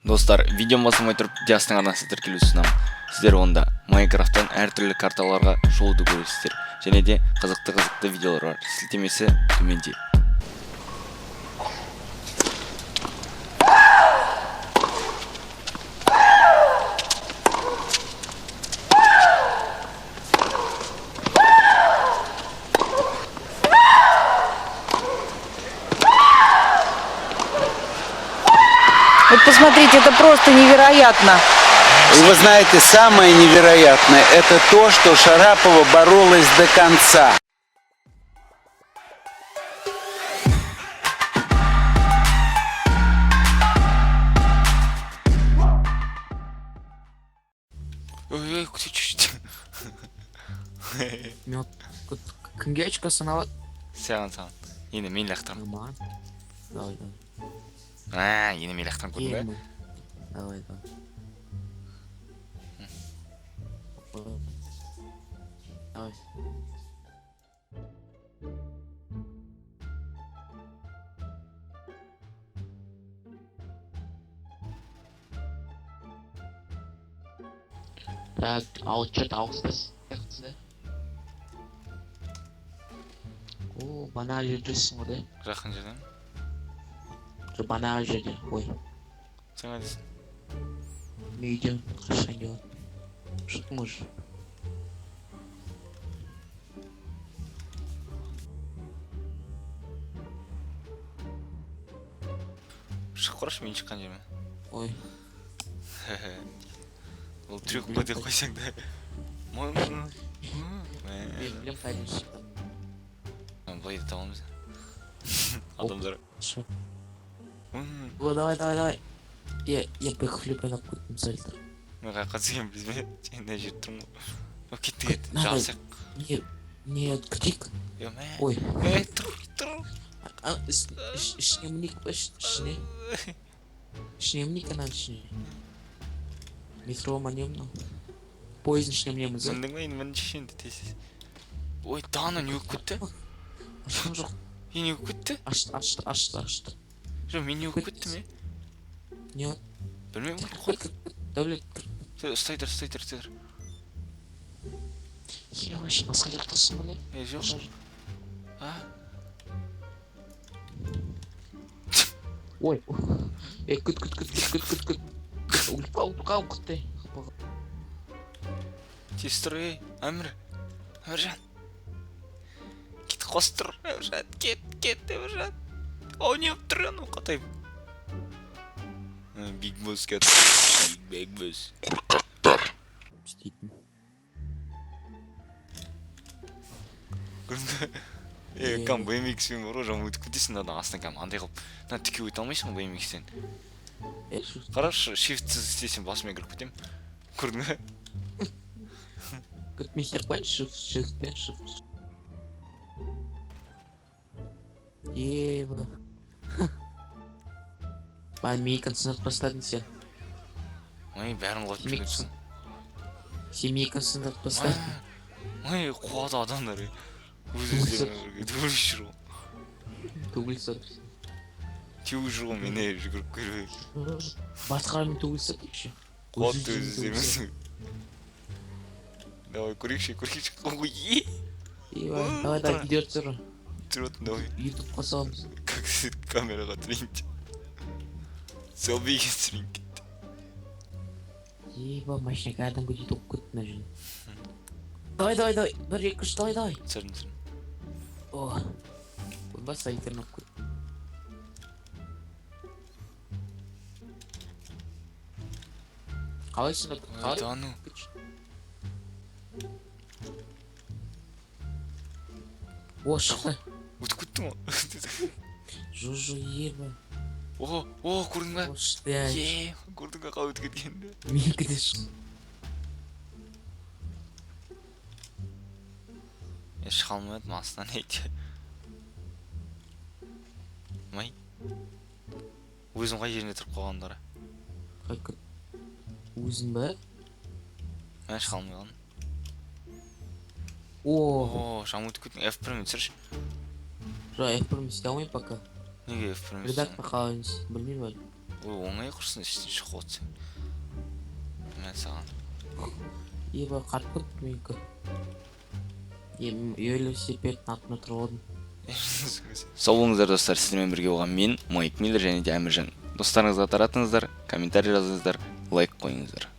Достар, видео басылмай тұрып Диастың арнасы тіркелу ұсынамын. Сіздер онда Майнкрафттан әртүрлі карталарға шоуды көресіздер. Және де қызықты видеолар бар. Сілтемесі төменде. Вот посмотрите, это просто невероятно. И вы знаете, самое невероятное – это то, что Шарапова боролась до конца. Ой, чуть-чуть. Мен кімге очко саналады? Саған. Енді мен лақтырам. Нормально. Давай. Енді мен лақтырам көрдің бе? Давай. Давай. Так, что-то аустас. О, бана жүрдесің ғой, да? Жақын жерден. Жоқ, бана жерде, ой. Сен қайдасың? Мен үйден қашан келіп. Шықтың уже. Шығып қарашы, мен шыққан жеріме. Ой. Ол трюк па деп қойсаң да. Мен білем қайдан шыққан. Былай да табамыз. Адамдар. Шо? О, давай. Я бэкфлип ойнап кеттім сәлді. Мен қайқа түскен білмей, мына жерде тұрмын ғой. Кеттік, жақсақ. Не, күтейік. Ой. Тұр. Ішіне мінейік па, ішіне? Ішіне мінейік анан ішіне. Метро манем мынау. Поездың ішіне мінеміз, Міндің ба, енді міндің шешенді тесіз. Ой, Дана не өкіп кетті? Ашқан жоқ. Не өкіп кетті? Ашты. Жоқ, мен не өкіп кеттім, Не? Білмеймін, қой. Дәулет. Ұстайдыр. Е, вообще, басқа жақ тұрсын ба, не? Жоқ. Ой. Күт. Ұлпа, күтті. Тез тұр, Әміржан. Кет қостыр, Әміржан, кет, Әміржан. Ау, не өп тұр, анау қатайым. Биг Босс кәді. Биг Босс. Істейтін. Көрінді? Кам BMX-пен бар, жаңа өтіп кетесің, астын кам андай қылып. Тіке өте алмайсың BMX-тен. Қарашы, shift-сіз істесен басымен кіріп кетем. Көрдің бе? Күт, мен сияқты қойын, shift. Еба. Бән мей концентрат бастадың сен. Ой, бәрін қылып жүргенсің. Сен мей концентрат бастадың. Ой, қуады адамдар. Өз-өздерін жүр ғой. Төгілсі. Теуі жүр ғой, мен жүгіріп көріп. Басқарамен төгілсі кекші. Қуатты өз-өздерін. Давай, көрекші. Ой, Давай, видео түсір. Түсіретін, давай. YouTube қосамыз. Как камераға түсірейін. Селфиге түсірейін. Еба, машина кәдімгі дейді оқып кетті мына жерде. Давай. 1-2-3, давай. Түсірдім. О. Ойбай, сайтерін оқып кетті. Қалайсың? Тану. О, шықты. Өтіп кеттің ғой. Жо, еба. О, көрдің бе? О, шықты, я. Көрдің бе қау өтіп кеткенді? Менікі де шықты. Шыға алмадым, астынан әйті. Май. Өзім қай жеріне тұрып қалғандары? Қай күт. Өзің бә? Мен шыға алмайған. О, жаңа өтіп кеттің. F1-мен түсірші. Жоқ, F1-мен істей алмайым пока. Неге F1-мен Редактор қалайыныз, білмеймін әлі. ой оңай құрсын іштен шығып отсың. Мен саған. Ебай қарпыт менікі. Велосипедтің атына тұрып алдым. Сау болыңыздар достар, сіздермен бірге болған мен Майк Миллер және де Әміржан. Достарыңызға таратыңыздар, комментарий жазыңыздар, лайк қойыңыздар.